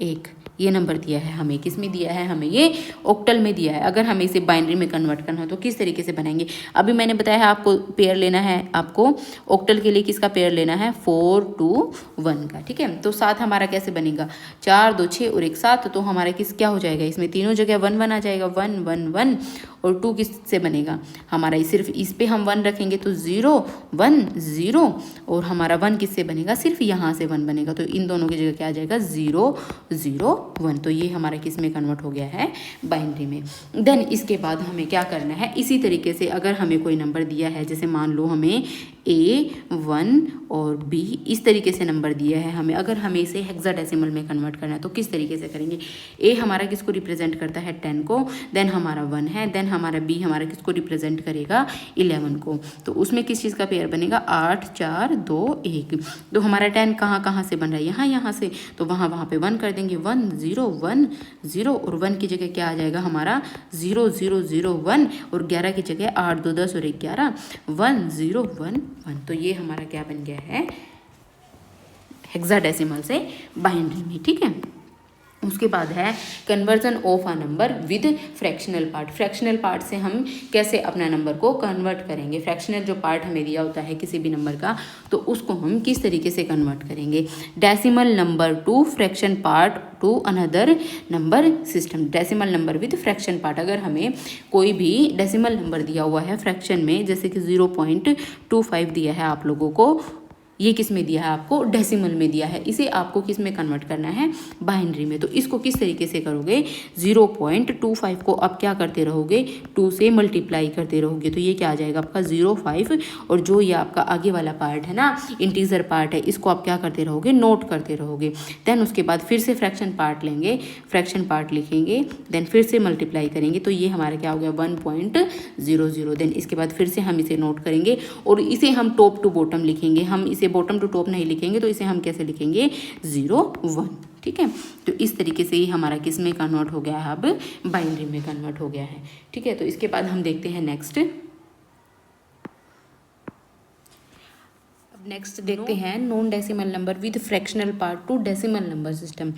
Speaker 1: 1, ये नंबर दिया है हमें, किस में दिया है, हमें ये ऑक्टल में दिया है। अगर हमें इसे बाइनरी में कन्वर्ट करना है तो किस तरीके से बनाएंगे। अभी मैंने बताया है आपको पेयर लेना है, आपको ऑक्टल के लिए किसका पेयर लेना है 4 2 1 का, ठीक है। तो 7 हमारा कैसे बनेगा, 4 2 6 और 1 7, तो हमारा किस क्या हो जाएगा, इसमें तीनों जगह 1 1 आ जाएगा, 1 1 1, और 2 किससे बनेगा हमारा, सिर्फ इस पे हम 1 रखेंगे तो 0 1 0, और हमारा 1 किससे बनेगा, सिर्फ यहाँ से 1 बनेगा, तो इन दोनों की जगह क्या आ जाएगा 0 0 1। तो ये हमारा किस में कन्वर्ट हो गया है, बाइनरी में। देन इसके बाद हमें क्या करना है, इसी तरीके से अगर हमें कोई नंबर दिया है, जैसे मान लो हमें A1 और B इस तरीके से नंबर दिया है हमें, अगर हमें इसे हेक्साडेसिमल में कन्वर्ट करना है तो किस तरीके से करेंगे। A हमारा किसको रिप्रेजेंट करता है 10 को, देन हमारा 1 है, देन हमारा B हमारा किसको रिप्रेजेंट करेगा 11 को। तो उसमें किस चीज़ का पेयर बनेगा 8 4 2 1। तो हमारा 10 कहाँ कहाँ से बन रहा है, यहाँ से, तो वहाँ पे 1 कर देंगे, 1 0 1 0, और 1 की जगह क्या आ जाएगा हमारा 0 0 0 1, और 11 की जगह 8 2 10 और 1 11 1 0 1 1। तो ये हमारा क्या बन गया है हेक्साडेसिमल से बाइनरी में, ठीक है। उसके बाद है conversion of a number with fractional part. Fractional part से हम कैसे अपना नंबर को कन्वर्ट करेंगे, फ्रैक्शनल जो पार्ट हमें दिया होता है किसी भी नंबर का, तो उसको हम किस तरीके से कन्वर्ट करेंगे। Decimal number two fraction part two another number system. Decimal number with fraction part, अगर हमें कोई भी डेसिमल नंबर दिया हुआ है फ्रैक्शन में, जैसे कि 0.25 दिया है आप लोगों को, ये किस में दिया है आपको डेसिमल में दिया है, इसे आपको किस में कन्वर्ट करना है बाइनरी में। तो इसको किस तरीके से करोगे 0.25 को अब क्या करते रहोगे 2 से मल्टीप्लाई करते रहोगे, तो ये क्या आ जाएगा आपका 0.5, और जो ये आपका आगे वाला पार्ट है ना इंटीजर पार्ट है, इसको आप क्या करते रहोगे नोट करते रहोगे। देन उसके बाद फिर से फ्रैक्शन पार्ट लेंगे, फ्रैक्शन पार्ट लिखेंगे, देन फिर से मल्टीप्लाई करेंगे, तो ये हमारा क्या हो गया 1.00। देन इसके बाद फिर से हम इसे नोट करेंगे और इसे हम टॉप टू बॉटम लिखेंगे, हम इसे बॉटम टू टॉप नहीं लिखेंगे, तो इसे हम कैसे लिखेंगे 0 1, ठीक है। तो इस तरीके से ही हमारा किस में कन्वर्ट हो गया है अब बाइनरी में कन्वर्ट हो गया है, ठीक है। तो इसके बाद हम देखते हैं नेक्स्ट, अब नेक्स्ट देखते हैं non decimal number with fractional part two decimal number system.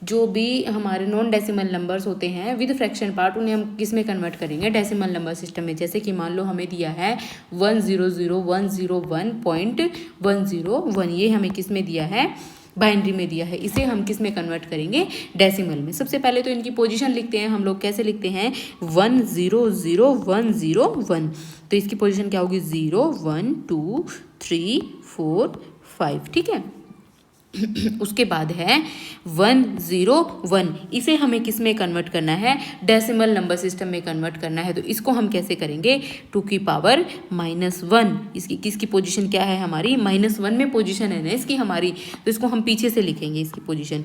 Speaker 1: जो भी हमारे नॉन डेसिमल नंबर्स होते हैं विद फ्रैक्शन पार्ट, उन्हें हम किस में कन्वर्ट करेंगे डेसिमल नंबर सिस्टम में। जैसे कि मान लो हमें दिया है 100,101.101, ये हमें किस में दिया है बाइनरी में दिया है, इसे हम किस में कन्वर्ट करेंगे डेसिमल में। सबसे पहले तो इनकी पोजीशन लिखते हैं हम लोग, कैसे लिखते हैं 100,101, तो इसकी पोजीशन क्या होगी 0 1 2 3 4 5, ठीक है। उसके बाद है 101, इसे हमें किस में कन्वर्ट करना है, डेसिमल नंबर सिस्टम में कन्वर्ट करना है। तो इसको हम कैसे करेंगे, 2 की पावर -1, इसकी किसकी पोजीशन क्या है हमारी, -1 में पोजीशन है ना इसकी हमारी, तो इसको हम पीछे से लिखेंगे इसकी पोजीशन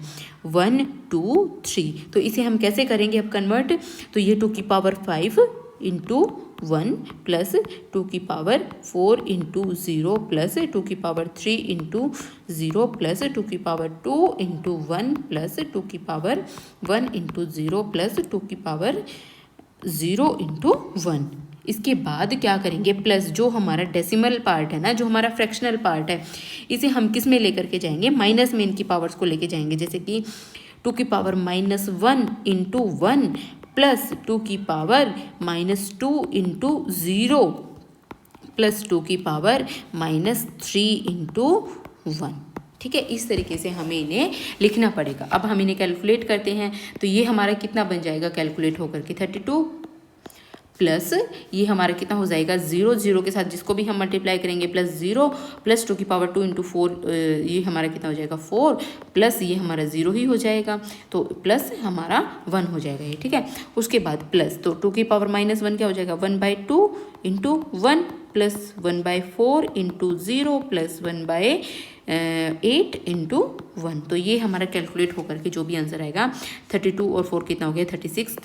Speaker 1: 1 2 3। तो इसे हम कैसे करेंगे अब कन्वर्ट, तो ये 2 की पावर 5 इंटू 1 प्लस 2 की पावर 4 इंटू 0 प्लस 2 की पावर 3 इंटू 0 प्लस 2 की पावर 2 इंटू 1 प्लस 2 की पावर 1 इंटू 0 प्लस 2 की पावर 0 इंटू 1। इसके बाद क्या करेंगे, प्लस जो हमारा डेसिमल पार्ट है ना, जो हमारा फ्रैक्शनल पार्ट है, इसे हम किस में लेकर के जाएंगे, माइनस में इनकी पावर्स को लेके जाएंगे। जैसे कि 2 की पावर -1 इंटू 1 प्लस 2 की पावर -2 इंटू 0 प्लस 2 की पावर -3 इंटू 1। ठीक है, इस तरीके से हमें इन्हें लिखना पड़ेगा। अब हम इन्हें कैलकुलेट करते हैं, तो ये हमारा कितना बन जाएगा कैलकुलेट होकर के 32 प्लस ये हमारा कितना हो जाएगा 0 0 के साथ जिसको भी हम मल्टीप्लाई करेंगे प्लस 0 प्लस 2 की पावर 2 इंटू 4, ये हमारा कितना हो जाएगा 4 प्लस ये हमारा 0 ही हो जाएगा, तो प्लस हमारा 1 हो जाएगा ये। ठीक है, उसके बाद प्लस, तो 2 की पावर -1 क्या हो जाएगा 1/2 into 1 plus 1/4 into 0 plus 1/8 into 1। तो ये हमारा कैलकुलेट होकर के जो भी आंसर आएगा 32 और 4 कितना हो गया 36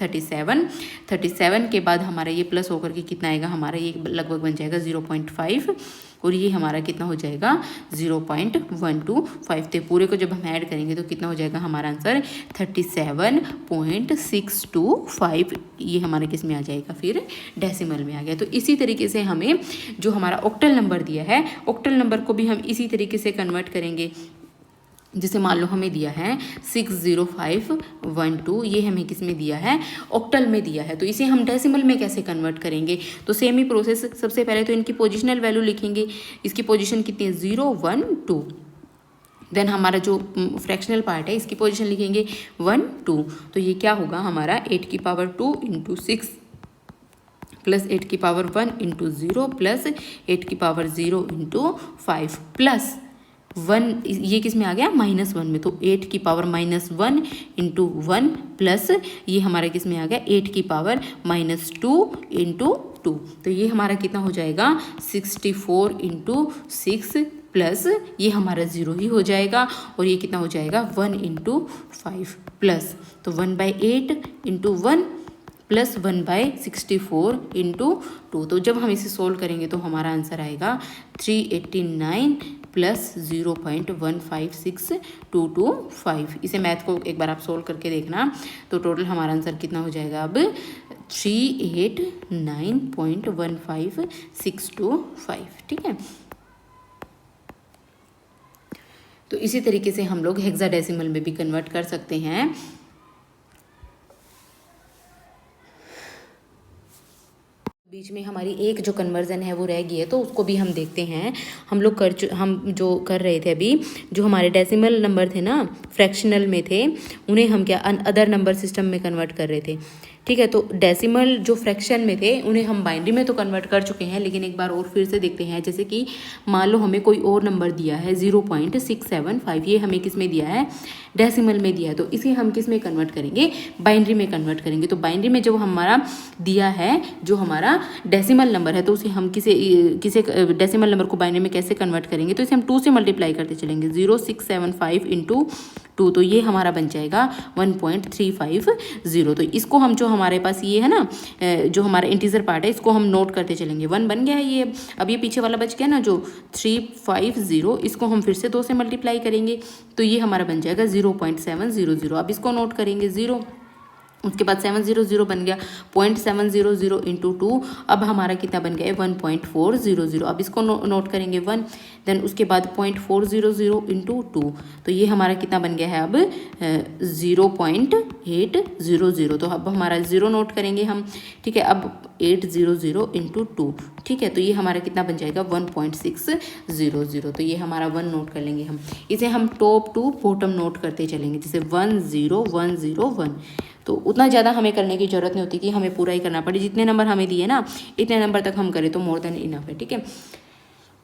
Speaker 1: 37 के बाद हमारा ये प्लस होकर के कितना आएगा, हमारा ये लगभग बन जाएगा 0.5 और ये हमारा कितना हो जाएगा 0.125। तो पूरे को जब हम ऐड करेंगे तो कितना हो जाएगा हमारा आंसर 37.625। ये हमारे किस में आ जाएगा फिर डेसिमल में आ गया। तो इसी तरीके से हमें जो हमारा ऑक्टल नंबर दिया है, ऑक्टल नंबर को भी हम इसी तरीके से कन्वर्ट करेंगे। जैसे मान लो हमें दिया है 60512, ये हमें किस में दिया है, ऑक्टल में दिया है, तो इसे हम डेसिमल में कैसे कन्वर्ट करेंगे। तो सेम ही प्रोसेस, सबसे पहले तो इनकी पोजिशनल वैल्यू लिखेंगे, इसकी पोजीशन कितनी है 0 1 2, देन हमारा जो फ्रैक्शनल पार्ट है इसकी पोजीशन लिखेंगे 1 2, तो ये क्या होगा हमारा 8 की पावर 2 इंटू 6 प्लस 8 की पावर 1 इंटू 0 प्लस 8 की पावर 0 इंटू 5 प्लस 1, ये किस में आ गया -1 में, तो 8 की पावर -1 इंटू 1 प्लस ये हमारा किस में आ गया 8 की पावर -2 इंटू 2। तो ये हमारा कितना हो जाएगा 64 इंटू 6 प्लस ये हमारा 0 ही हो जाएगा और ये कितना हो जाएगा 1 इंटू 5 प्लस, तो 1/8 इंटू 1 प्लस 1/64 इंटू 2। तो जब हम इसे सोल्व करेंगे तो हमारा आंसर आएगा 389 प्लस 0.156225। इसे मैथ को एक बार आप सोल्व करके देखना, तो टोटल हमारा आंसर कितना हो जाएगा अब 389.15625। ठीक है, तो इसी तरीके से हम लोग हेक्साडेसिमल में भी कन्वर्ट कर सकते हैं। बीच में हमारी एक जो कन्वर्जन है वो रह गई है, तो उसको भी हम देखते हैं। हम जो कर रहे थे अभी, जो हमारे डेसिमल नंबर थे ना, फ्रैक्शनल में थे, उन्हें हम क्या अदर नंबर सिस्टम में कन्वर्ट कर रहे थे। ठीक है, तो डेसिमल जो फ्रैक्शन में थे उन्हें हम बाइनरी में तो कन्वर्ट कर चुके हैं, लेकिन एक बार और फिर से देखते हैं। जैसे कि मान लो हमें कोई और नंबर दिया है 0.675, ये हमें किस में दिया है, डेसिमल में दिया है, तो इसे हम किस में कन्वर्ट करेंगे, बाइनरी में कन्वर्ट करेंगे। तो बाइनरी में जब हमारा दिया है जो हमारा डेसिमल नंबर है, तो उसे हम किसे डेसिमल नंबर को बाइनरी में कैसे कन्वर्ट करेंगे, तो इसे हम 2 से मल्टीप्लाई करते चलेंगे, 0675 इंटू 2, तो ये हमारा बन जाएगा 1.350। तो इसको हम जो हमारे पास ये है ना, जो हमारा इंटीजर पार्ट है, इसको हम नोट करते चलेंगे। 1 बन गया है ये, अब ये पीछे वाला बच गया ना जो 350, इसको हम फिर से 2 से मल्टीप्लाई करेंगे, तो ये हमारा बन जाएगा 0.700। अब इसको नोट करेंगे 0, उसके बाद 700 बन गया 0.700 इंटू 2, अब हमारा कितना बन गया है 1.400। अब इसको नोट करेंगे 1, देन उसके बाद 0.400 इंटू 2, तो ये हमारा कितना बन गया है अब 0.800। तो अब हमारा 0 नोट करेंगे हम। ठीक है, अब 800 इंटू 2, ठीक है, तो ये हमारा कितना बन जाएगा 1.600। तो ये हमारा 1 नोट कर लेंगे हम। इसे हम टॉप टू बॉटम नोट करते चलेंगे, जैसे 10101। तो उतना ज़्यादा हमें करने की ज़रूरत नहीं होती कि हमें पूरा ही करना पड़े, जितने नंबर हमें दिए ना इतने नंबर तक हम करें तो मोर देन इनफ है। ठीक है,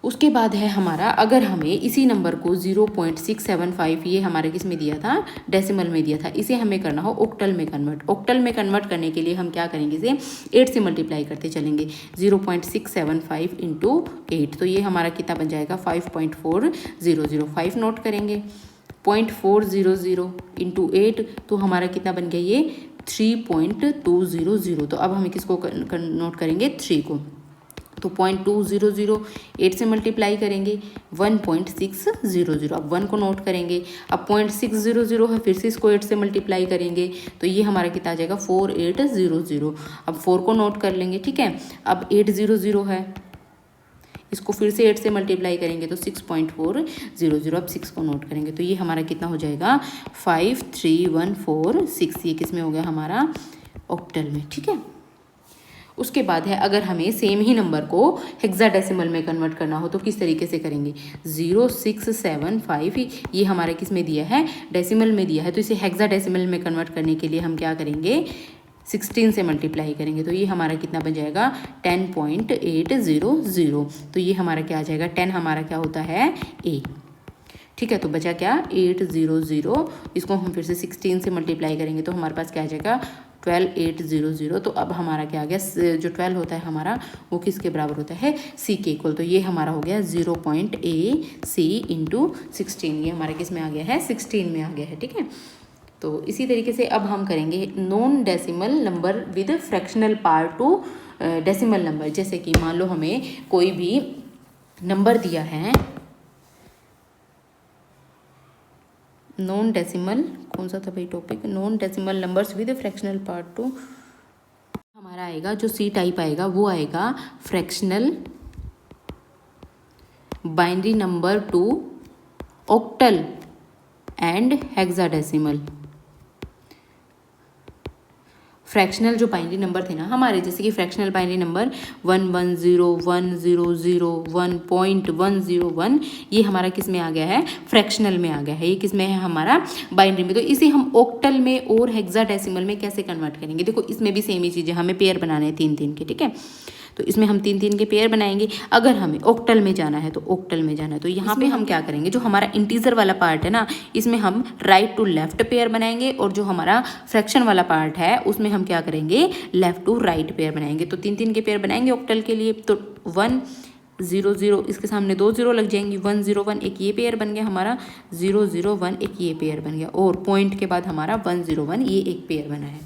Speaker 1: उसके बाद है हमारा, अगर हमें इसी नंबर को 0.675 ये हमारे किस में दिया था, डेसिमल में दिया था, इसे हमें करना हो ऑक्टल में कन्वर्ट। ऑक्टल में कन्वर्ट करने के लिए हम क्या करेंगे, इसे 8 से मल्टीप्लाई करते चलेंगे। 0.675 इंटू 8, तो ये हमारा कितना बन जाएगा 5.400। 5 नोट करेंगे, 0.400 इंटू 8, तो हमारा कितना बन गया ये 3.200। तो अब हम किसको नोट करेंगे, 3 को, तो 0.200 8 से मल्टीप्लाई करेंगे 1.600। अब 1 को नोट करेंगे, अब 0.600 है, फिर से इसको 8 से मल्टीप्लाई करेंगे तो ये हमारा कितना आ जाएगा 4800। अब 4 को नोट कर लेंगे, ठीक है। अब 800 है, इसको फिर से 8 से मल्टीप्लाई करेंगे तो 6.400। अब 6 को नोट करेंगे तो ये हमारा कितना हो जाएगा 53146। ये किस में हो गया हमारा ऑक्टल में, ठीक है। उसके बाद है, अगर हमें सेम ही नंबर को हेक्साडेसिमल में कन्वर्ट करना हो तो किस तरीके से करेंगे। 0675 ये हमारे किस में दिया है, डेसिमल में दिया है, तो इसे हेक्साडेसिमल में कन्वर्ट करने के लिए हम क्या करेंगे 16 से मल्टीप्लाई करेंगे तो ये हमारा कितना बन जाएगा 10.800। तो ये हमारा क्या आ जाएगा, 10 हमारा क्या होता है ए, ठीक है। तो बचा क्या 800, इसको हम फिर से 16 से मल्टीप्लाई करेंगे तो हमारे पास क्या आ जाएगा 12800। तो अब हमारा क्या आ गया, जो 12 होता है हमारा वो किसके बराबर होता है, सी के इक्वल। तो ये हमारा हो गया 0.AC इंटू 16, ये हमारे किस में आ गया है 16 में आ गया है, ठीक है। तो इसी तरीके से अब हम करेंगे non decimal number with fractional part two decimal number. जैसे कि मान लो हमें कोई भी नंबर दिया है, नॉन डेसिमल, कौन सा था भाई topic, non decimal numbers with fractional part two, हमारा आएगा जो सी टाइप आएगा वो आएगा fractional binary number two octal and hexadecimal. Fractional जो बाइनरी नंबर थे ना हमारे, जैसे कि फ्रैक्शनल बाइनरी नंबर 1101001.101 ये हमारा किस में आ गया है, फ्रैक्शनल में आ गया है। ये किस में है हमारा बाइनरी में। तो इसे हम ऑक्टल में और हेक्साडेसिमल में कैसे कन्वर्ट करेंगे, देखो इसमें भी सेम ही चीज़ है, हमें पेयर बनाने हैं 3-3 के, ठीक है। तो इसमें हम 3-3 के पेयर बनाएंगे। अगर हमें ऑक्टल में जाना है तो ऑक्टल में जाना है, तो यहाँ पे हम क्या करेंगे, जो हमारा इंटीजर वाला पार्ट है ना इसमें हम राइट टू लेफ्ट पेयर बनाएंगे, और जो हमारा फ्रैक्शन वाला पार्ट है उसमें हम क्या करेंगे लेफ्ट टू राइट पेयर बनाएंगे। तो 3-3 के पेयर बनाएंगे ऑक्टल के लिए। तो 100 इसके सामने 2 0 लग जाएंगी, 101 एक ये पेयर बन गया हमारा, 001 एक ये पेयर बन गया, और पॉइंट के बाद हमारा 101 ये एक पेयर बना है।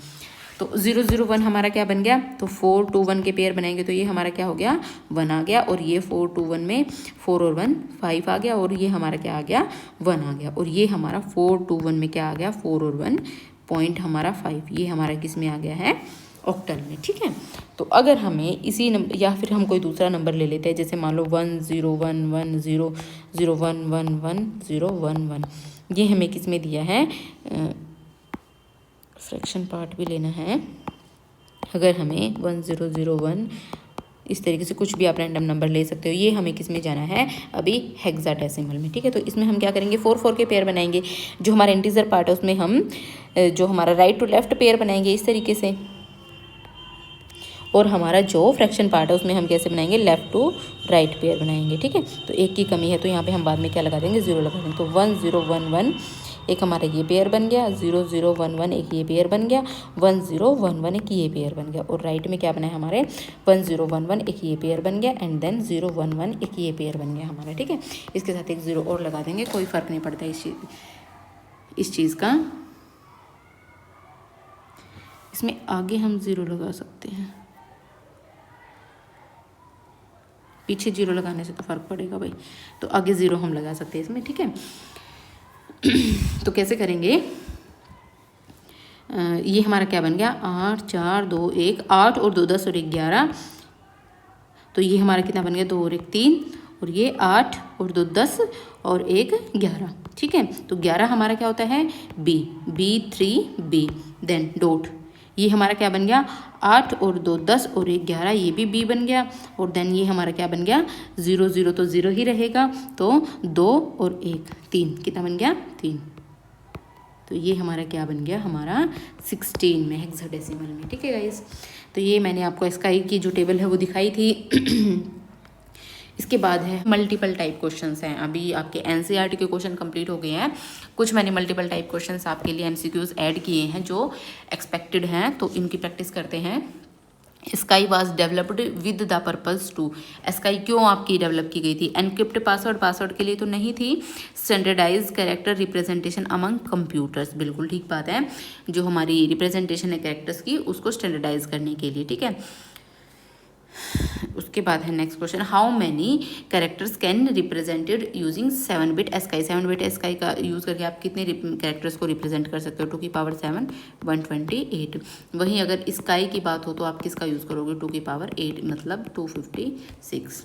Speaker 1: तो 001 हमारा क्या बन गया, तो 4 2 1 के पेयर बनाएंगे तो ये हमारा क्या हो गया 1 आ गया, और ये 4 2 1 में 4 और 1 5 आ गया, और ये हमारा क्या आ गया 1 आ गया, और ये हमारा 4 2 1 में क्या आ गया 4 और 1 पॉइंट हमारा 5, ये हमारा किस में आ गया है ऑक्टल में, ठीक है। तो अगर हमें इसी नंबर, या फिर हम कोई दूसरा नंबर ले लेते हैं, जैसे मान लो 101100111011, ये हमें किस में दिया है, फ्रैक्शन पार्ट भी लेना है। अगर हमें 1001 इस तरीके से कुछ भी आप रैंडम नंबर ले सकते हो, ये हमें किस में जाना है अभी हेक्साडेसिमल में, ठीक है। तो इसमें हम क्या करेंगे 4 के पेयर बनाएंगे, जो हमारा इंटीजर पार्ट है उसमें हम जो हमारा राइट टू लेफ्ट पेयर बनाएंगे इस तरीके से, और हमारा जो फ्रैक्शन पार्ट है उसमें हम कैसे बनाएंगे लेफ्ट टू राइट पेयर बनाएंगे, ठीक है। तो एक की कमी है तो यहाँ पे हम बाद में क्या लगा देंगे 0 लगा देंगे। तो 1011 एक हमारा ये पेयर बन गया, 0011 एक ये पेयर बन गया, 1011 एक ये पेयर बन गया, और राइट में क्या बना है हमारे 1011 एक ये पेयर बन गया, एंड देन 011 एक ये पेयर बन गया हमारा, ठीक है। इसके साथ एक 0 और लगा देंगे, कोई फ़र्क नहीं पड़ता इस चीज़ का। इसमें आगे हम 0 लगा सकते हैं, पीछे 0 लगाने से तो फ़र्क पड़ेगा भाई, तो आगे 0 हम लगा सकते हैं इसमें, ठीक है। तो कैसे करेंगे, ये हमारा क्या बन गया 8 4 2 1 8 और 2 10 और 1 11, तो ये हमारा कितना बन गया 2 और 1 3, और ये 8 और 2 10 और 1 11, ठीक है। तो 11 हमारा क्या होता है B3B, देन डॉट, ये हमारा क्या बन गया 8 और 2 10 और 1 11, ये भी B बन गया, और देन ये हमारा क्या बन गया 0 0 तो 0 ही रहेगा, तो 2 और 1 3, कितना बन गया 3। तो ये हमारा क्या बन गया हमारा 16 में हेक्साडेसिमल में, ठीक है गाइस। तो ये मैंने आपको स्काई की जो टेबल है वो दिखाई थी। इसके बाद है मल्टीपल टाइप क्वेश्चंस हैं। अभी आपके एनसीईआरटी के क्वेश्चन कंप्लीट हो गए हैं, कुछ मैंने मल्टीपल टाइप क्वेश्चंस आपके लिए एमसीक्यूज ऐड किए हैं जो एक्सपेक्टेड हैं, तो इनकी प्रैक्टिस करते हैं। ASCII was developed with the purpose to, ASCII क्यों आपकी डेवलप की गई थी? एनक्रिप्ट पासवर्ड के लिए तो नहीं थी, standardize character representation among computers, बिल्कुल ठीक बात है, जो हमारी रिप्रेजेंटेशन है कैरेक्टर्स की उसको स्टैंडर्डाइज करने के लिए, ठीक है। उसके बाद है next question, how many characters can represented using bit ASCII. Bit ASCII का यूज़ करके आप कितने कैरेक्टर्स को रिप्रेजेंट कर सकते हो? 2⁻7 128। वहीं अगर स्काई की बात हो तो आप किसका यूज़ करोगे? 2⁸8 मतलब 256।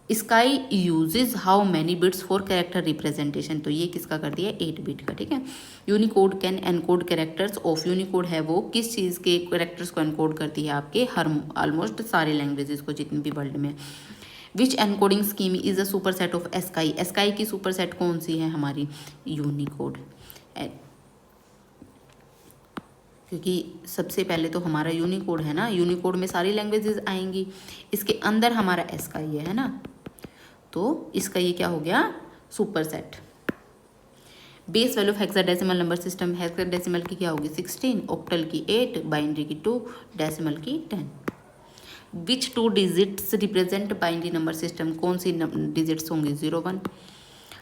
Speaker 1: ASCII uses how many bits for character representation, तो ये किसका कर दिया? 8-बिट का, ठीक है। Unicode can encode characters of, Unicode है वो किस चीज़ के कैरेक्टर्स को एनकोड करती है? आपके हर ऑलमोस्ट सारे लैंग्वेजेस को जितनी भी वर्ल्ड में। Which encoding scheme is a super set of ASCII, ASCII की सुपर सेट कौन सी है? हमारी यूनिकोड, क्योंकि सबसे पहले तो हमारा यूनिकोड है ना, यूनिकोड में सारी लैंग्वेजेस आएंगी, इसके अंदर हमारा स्काई है ना, तो इसका ये क्या हो गया? Super set. Base value of hexadecimal number system, hexadecimal की क्या होगी? 16, ऑक्टल की 8, बाइनरी की 2, डेसिमल की 10। Which 2 digits represent binary number system, कौन सी डिजिट्स होंगी? 0 1।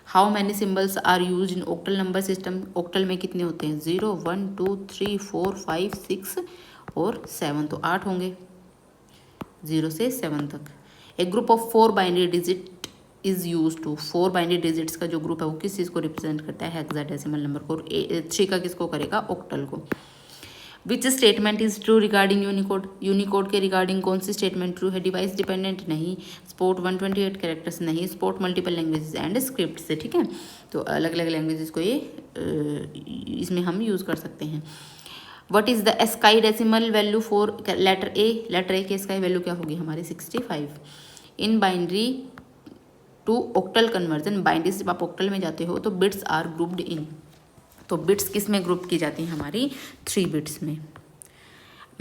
Speaker 1: How many symbols are use in octal number system, octal में कितने होते हैं? 0 1 2 3 4 5 6 और 7, तो 8 होंगे 0 से 7 तक। एक group of 4 binary digit is use to, 4 binary digits का जो ग्रुप है वो किस चीज़ को रिप्रेजेंट करता है? हेक्साडेसिमल नंबर को। 3 का किसको करेगा? ऑक्टल को। Which statement is true regarding Unicode, Unicode के रिगार्डिंग कौन सी स्टेटमेंट ट्रू है? डिवाइस डिपेंडेंट नहीं, स्पोर्ट 128 कैरेक्टर्स नहीं, sport multiple languages and script से, ठीक है। तो अलग अलग लैंग्वेजेस को ये इसमें हम यूज़ कर सकते हैं। What is the ASCII decimal value for letter A, letter A की स्काई वैल्यू क्या होगी? हमारी 65। In binary to octal conversion, binary से आप ऑक्टल में जाते हो तो बिट्स आर ग्रुप्ड इन, तो बिट्स किस में ग्रुप की जाती हैं? हमारी 3 बिट्स में।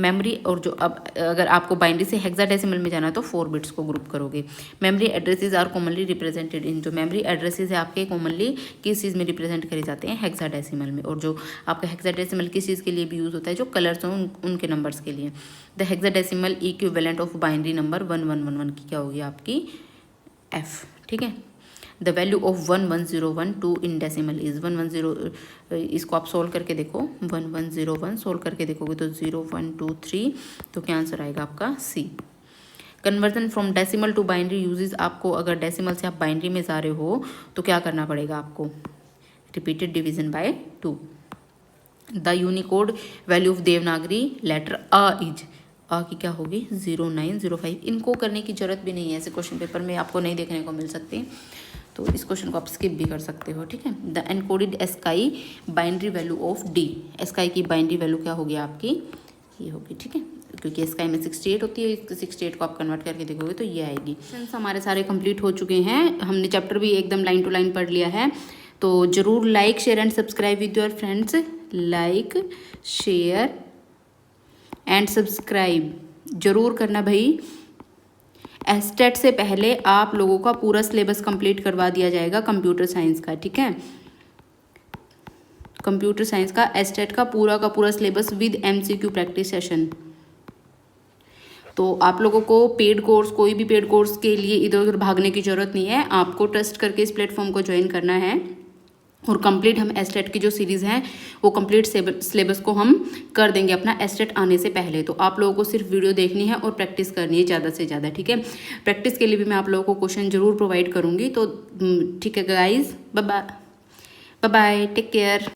Speaker 1: मेमोरी, और जो अब अगर आपको बाइनरी से हेक्साडेसिमल में जाना है तो 4 बिट्स को ग्रुप करोगे। Memory addresses are commonly represented in, जो मेमोरी एड्रेसेस है आपके कॉमनली किस चीज़ में रिप्रेजेंट करे जाते हैं? हेक्साडेसिमल में। और जो आपका हेक्साडेसिमल किस चीज़ के लिए भी यूज़ होता है? जो कलर्स हों उनके नंबर्स के लिए। The hexadecimal equivalent of binary number 1111 की क्या होगी? आपकी F, ठीक है। The value of 11012 in decimal is 110, इसको आप सोल्व करके देखो, 1101 सोल्व करके देखोगे तो 0 1 2 3, तो क्या आंसर आएगा आपका? C। Conversion from decimal to binary uses, आपको अगर डेसिमल से आप बाइनरी में जा रहे हो तो क्या करना पड़ेगा आपको? Repeated division by 2। The Unicode value of Devanagari letter अ इज, आ की क्या होगी? 0905। इनको करने की जरूरत भी नहीं है, ऐसे क्वेश्चन पेपर में आपको नहीं देखने को मिल सकते, तो इस क्वेश्चन को आप स्किप भी कर सकते हो, ठीक है। The encoded sky binary value of D, sky की बाइनरी वैल्यू क्या होगी आपकी? ये होगी, ठीक है, क्योंकि स्काई में 68 होती है, 68 को आप कन्वर्ट करके देखोगे तो ये आएगी। क्वेश्चन हमारे सारे कंप्लीट हो चुके हैं, हमने चैप्टर भी एकदम लाइन टू लाइन पढ़ लिया है, तो ज़रूर like share and subscribe with your friends, like share and subscribe जरूर करना भाई। एस्टेट से पहले आप लोगों का पूरा सिलेबस कंप्लीट करवा दिया जाएगा कंप्यूटर साइंस का, ठीक है। कंप्यूटर साइंस का एस्टेट का पूरा syllabus with MCQ practice session. तो आप लोगों को पेड कोर्स, कोई भी पेड कोर्स के लिए इधर उधर भागने की ज़रूरत नहीं है, आपको ट्रस्ट करके इस प्लेटफॉर्म को ज्वाइन करना है और कंप्लीट हम एस्टेट की जो सीरीज़ हैं वो कंप्लीट सिलेबस को हम कर देंगे अपना एस्टेट आने से पहले। तो आप लोगों को सिर्फ वीडियो देखनी है और प्रैक्टिस करनी है ज़्यादा से ज़्यादा, ठीक है। प्रैक्टिस के लिए भी मैं आप लोगों को क्वेश्चन जरूर प्रोवाइड करूँगी, तो ठीक है guys, bye bye, take care.